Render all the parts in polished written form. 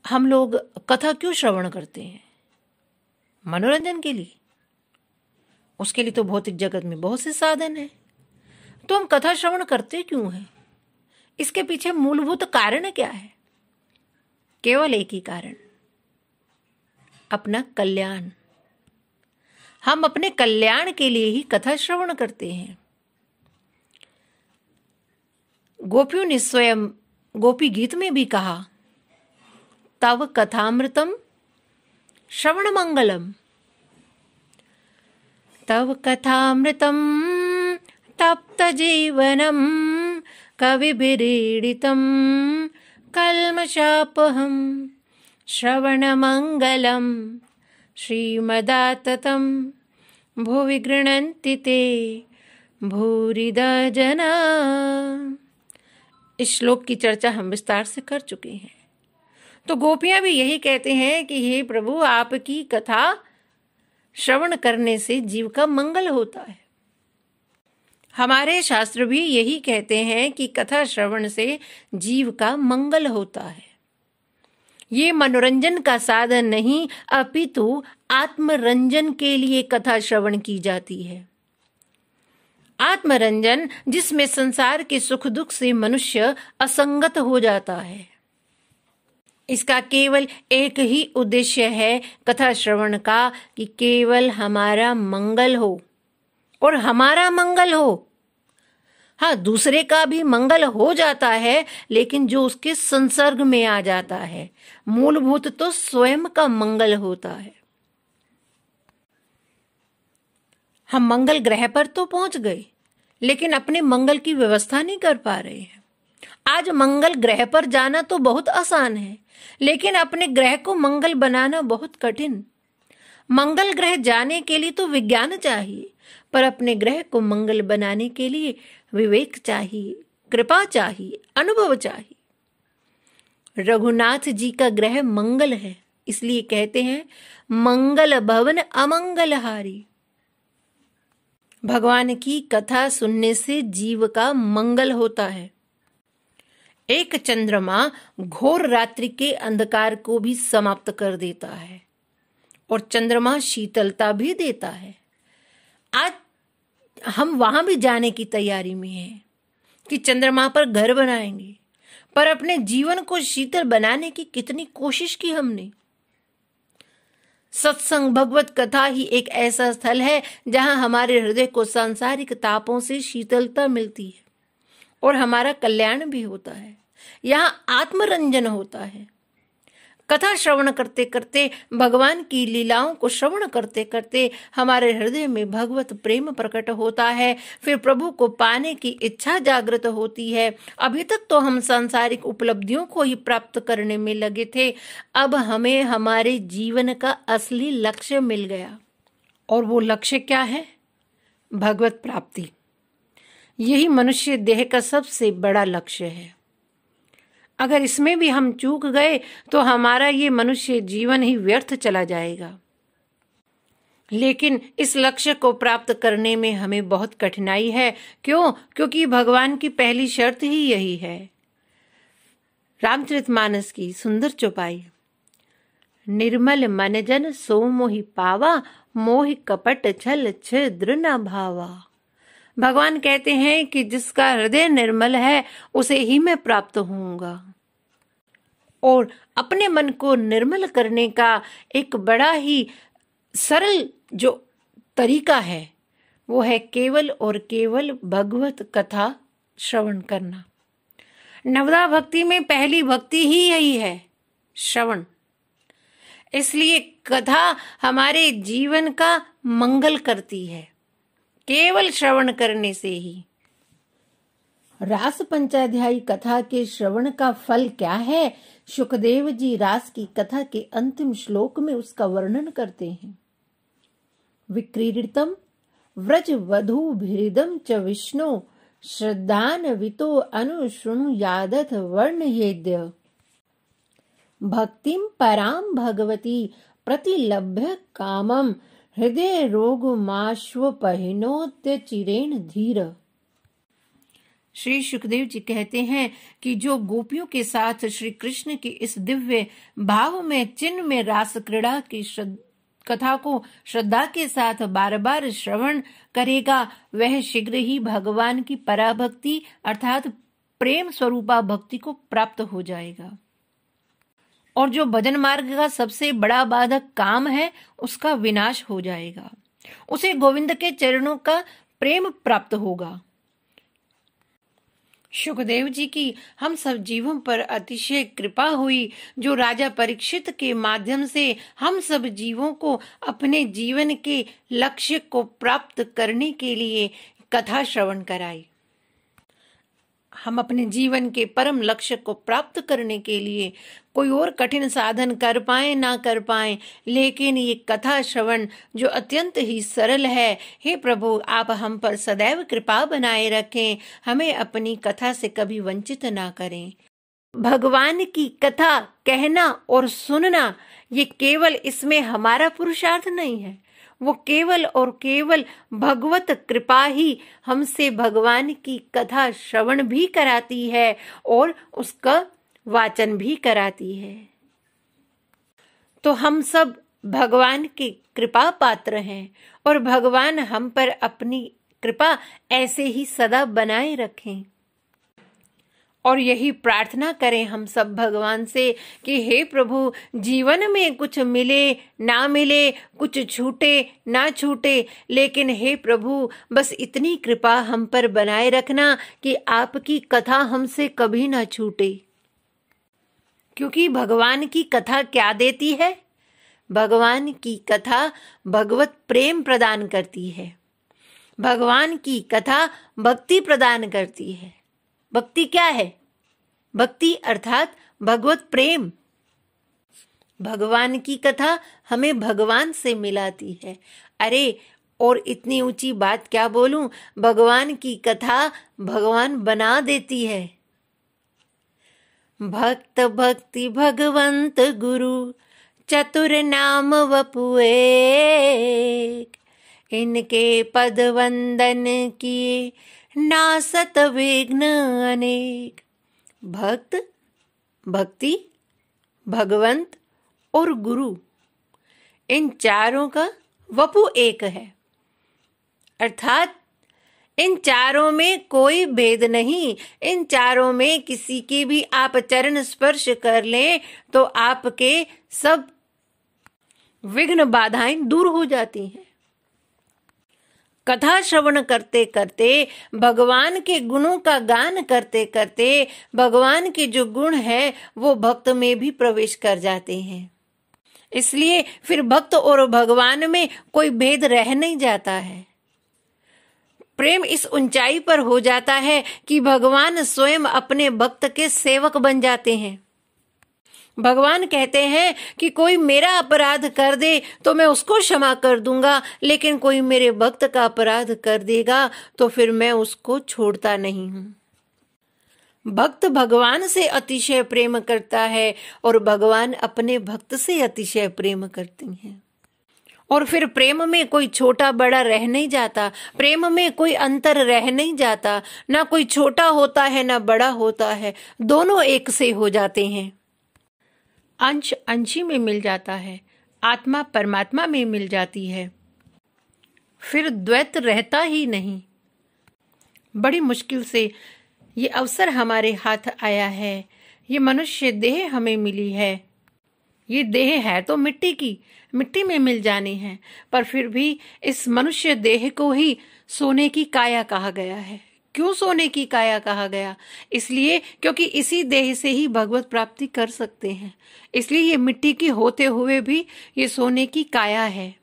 हम लोग कथा क्यों श्रवण करते हैं? मनोरंजन के लिए। उसके लिए तो भौतिक जगत में बहुत से साधन हैं। तो हम कथा श्रवण करते क्यों हैं? इसके पीछे मूलभूत कारण क्या है? केवल एक ही कारण, अपना कल्याण। हम अपने कल्याण के लिए ही कथा श्रवण करते हैं। गोपियों ने स्वयं गोपी गीत में भी कहा, तव कथामृतम श्रवण मंगलम। तव कथामृतम तप्त जीवनम कविभिरीडितम कल्मषापहम श्रवण मंगलम श्रीमदाततम भुवि गृह्णन्ति ते भूरिदा जना। इस श्लोक की चर्चा हम विस्तार से कर चुके हैं। तो गोपियां भी यही कहते हैं कि हे प्रभु, आपकी कथा श्रवण करने से जीव का मंगल होता है। हमारे शास्त्र भी यही कहते हैं कि कथा श्रवण से जीव का मंगल होता है। ये मनोरंजन का साधन नहीं, अपितु आत्मरंजन के लिए कथा श्रवण की जाती है। आत्मरंजन, जिसमें संसार के सुख दुख से मनुष्य असंगत हो जाता है। इसका केवल एक ही उद्देश्य है कथा श्रवण का, कि केवल हमारा मंगल हो और हमारा मंगल हो। हाँ, दूसरे का भी मंगल हो जाता है, लेकिन जो उसके संसर्ग में आ जाता है, मूलभूत तो स्वयं का मंगल होता है। हम मंगल ग्रह पर तो पहुंच गए, लेकिन अपने मंगल की व्यवस्था नहीं कर पा रहे हैं। आज मंगल ग्रह पर जाना तो बहुत आसान है, लेकिन अपने ग्रह को मंगल बनाना बहुत कठिन। मंगल ग्रह जाने के लिए तो विज्ञान चाहिए, पर अपने ग्रह को मंगल बनाने के लिए विवेक चाहिए, कृपा चाहिए, अनुभव चाहिए। रघुनाथ जी का ग्रह मंगल है, इसलिए कहते हैं मंगल भवन अमंगलहारी। भगवान की कथा सुनने से जीव का मंगल होता है। एक चंद्रमा घोर रात्रि के अंधकार को भी समाप्त कर देता है, और चंद्रमा शीतलता भी देता है। आज हम वहां भी जाने की तैयारी में हैं कि चंद्रमा पर घर बनाएंगे, पर अपने जीवन को शीतल बनाने की कितनी कोशिश की हमने। सत्संग, भगवत कथा ही एक ऐसा स्थल है जहां हमारे हृदय को सांसारिक तापों से शीतलता मिलती है और हमारा कल्याण भी होता है। यहाँ आत्मरंजन होता है। कथा श्रवण करते करते, भगवान की लीलाओं को श्रवण करते करते हमारे हृदय में भगवत प्रेम प्रकट होता है। फिर प्रभु को पाने की इच्छा जागृत होती है। अभी तक तो हम सांसारिक उपलब्धियों को ही प्राप्त करने में लगे थे, अब हमें हमारे जीवन का असली लक्ष्य मिल गया। और वो लक्ष्य क्या है? भगवत प्राप्ति। यही मनुष्य देह का सबसे बड़ा लक्ष्य है। अगर इसमें भी हम चूक गए तो हमारा ये मनुष्य जीवन ही व्यर्थ चला जाएगा। लेकिन इस लक्ष्य को प्राप्त करने में हमें बहुत कठिनाई है। क्यों? क्योंकि भगवान की पहली शर्त ही यही है। रामचरितमानस की सुंदर चौपाई, निर्मल मन जन सो मोहि पावा, मोहि कपट छल छिद्र न भावा। भगवान कहते हैं कि जिसका हृदय निर्मल है उसे ही मैं प्राप्त होऊंगा। और अपने मन को निर्मल करने का एक बड़ा ही सरल जो तरीका है वो है केवल और केवल भगवत कथा श्रवण करना। नवदा भक्ति में पहली भक्ति ही यही है, श्रवण। इसलिए कथा हमारे जीवन का मंगल करती है, केवल श्रवण करने से ही। रास पंचाध्यायी कथा के श्रवण का फल क्या है? सुखदेव जी रास की कथा के अंतिम श्लोक में उसका वर्णन करते हैं। विक्रीडितम व्रज वधूभिरिदम च विष्णु, श्रद्धान्वितो अनुशृणु यादथ वर्णयेद्य। भक्तिम पराम भगवती प्रतिलभ्य कामम, हृदय रोगमाश्वपहिनोत्य चिरेण धीर। श्री सुखदेव जी कहते हैं कि जो गोपियों के साथ श्री कृष्ण की इस दिव्य भाव में चिन्ह में रास क्रीड़ा की कथा को श्रद्धा के साथ बार बार श्रवण करेगा, वह शीघ्र ही भगवान की पराभक्ति अर्थात प्रेम स्वरूपा भक्ति को प्राप्त हो जाएगा। और जो भजन मार्ग का सबसे बड़ा बाधक काम है, उसका विनाश हो जाएगा। उसे गोविंद के चरणों का प्रेम प्राप्त होगा। सुखदेव जी की हम सब जीवों पर अतिशय कृपा हुई, जो राजा परीक्षित के माध्यम से हम सब जीवों को अपने जीवन के लक्ष्य को प्राप्त करने के लिए कथा श्रवण कराई। हम अपने जीवन के परम लक्ष्य को प्राप्त करने के लिए कोई और कठिन साधन कर पाए ना कर पाए, लेकिन ये कथा श्रवण जो अत्यंत ही सरल है, हे प्रभु आप हम पर सदैव कृपा बनाए रखें, हमें अपनी कथा से कभी वंचित ना करें। भगवान की कथा कहना और सुनना, ये केवल इसमें हमारा पुरुषार्थ नहीं है, वो केवल और केवल भगवत कृपा ही हमसे भगवान की कथा श्रवण भी कराती है और उसका वाचन भी कराती है। तो हम सब भगवान की कृपा पात्र हैं और भगवान हम पर अपनी कृपा ऐसे ही सदा बनाए रखें। और यही प्रार्थना करें हम सब भगवान से कि हे प्रभु, जीवन में कुछ मिले ना मिले, कुछ छूटे ना छूटे, लेकिन हे प्रभु बस इतनी कृपा हम पर बनाए रखना कि आपकी कथा हमसे कभी ना छूटे। क्योंकि भगवान की कथा क्या देती है? भगवान की कथा भगवत प्रेम प्रदान करती है। भगवान की कथा भक्ति प्रदान करती है। भक्ति क्या है? भक्ति अर्थात भगवत प्रेम। भगवान की कथा हमें भगवान से मिलाती है। अरे और इतनी ऊंची बात क्या बोलूं, भगवान की कथा भगवान बना देती है। भक्त भक्ति भगवंत गुरु चतुर नाम वपु एक, इनके पद वंदन किए नासत विघ्न अनेक। भक्त, भक्ति, भगवंत और गुरु, इन चारों का वपु एक है, अर्थात इन चारों में कोई भेद नहीं। इन चारों में किसी के भी आप चरण स्पर्श कर लें तो आपके सब विघ्न बाधाएं दूर हो जाती हैं। कथा श्रवण करते करते, भगवान के गुणों का गान करते करते, भगवान के जो गुण है वो भक्त में भी प्रवेश कर जाते हैं। इसलिए फिर भक्त और भगवान में कोई भेद रह नहीं जाता है। प्रेम इस ऊंचाई पर हो जाता है कि भगवान स्वयं अपने भक्त के सेवक बन जाते हैं। भगवान कहते हैं कि कोई मेरा अपराध कर दे तो मैं उसको क्षमा कर दूंगा, लेकिन कोई मेरे भक्त का अपराध कर देगा तो फिर मैं उसको छोड़ता नहीं हूं। भक्त भगवान से अतिशय प्रेम करता है और भगवान अपने भक्त से अतिशय प्रेम करते हैं। और फिर प्रेम में कोई छोटा बड़ा रह नहीं जाता, प्रेम में कोई अंतर रह नहीं जाता, ना कोई छोटा होता है ना बड़ा होता है, दोनों एक से हो जाते हैं। अंश अंशी में मिल जाता है, आत्मा परमात्मा में मिल जाती है, फिर द्वैत रहता ही नहीं। बड़ी मुश्किल से ये अवसर हमारे हाथ आया है, ये मनुष्य देह हमें मिली है। ये देह है तो मिट्टी की, मिट्टी में मिल जानी है, पर फिर भी इस मनुष्य देह को ही सोने की काया कहा गया है। क्यों सोने की काया कहा गया? इसलिए क्योंकि इसी देह से ही भगवत प्राप्ति कर सकते हैं। इसलिए ये मिट्टी की होते हुए भी ये सोने की काया है।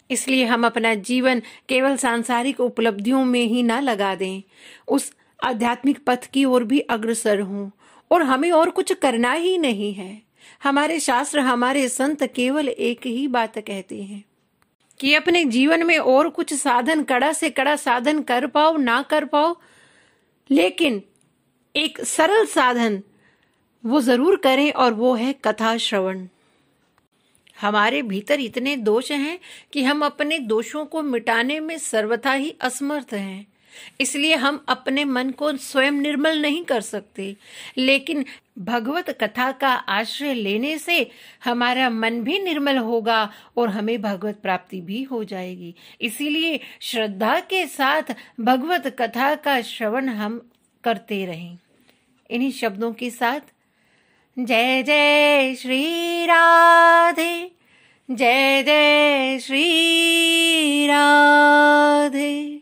इसलिए हम अपना जीवन केवल सांसारिक उपलब्धियों में ही ना लगा दें, उस आध्यात्मिक पथ की ओर भी अग्रसर हों। और हमें और कुछ करना ही नहीं है। हमारे शास्त्र, हमारे संत केवल एक ही बात कहते हैं कि अपने जीवन में और कुछ साधन, कड़ा से कड़ा साधन कर पाओ ना कर पाओ, लेकिन एक सरल साधन वो जरूर करें, और वो है कथा श्रवण। हमारे भीतर इतने दोष हैं कि हम अपने दोषों को मिटाने में सर्वथा ही असमर्थ हैं। इसलिए हम अपने मन को स्वयं निर्मल नहीं कर सकते, लेकिन भगवत कथा का आश्रय लेने से हमारा मन भी निर्मल होगा और हमें भगवत प्राप्ति भी हो जाएगी। इसीलिए श्रद्धा के साथ भगवत कथा का श्रवण हम करते रहें। इन्हीं शब्दों के साथ जय जय श्री राधे, जय जय श्री राधे।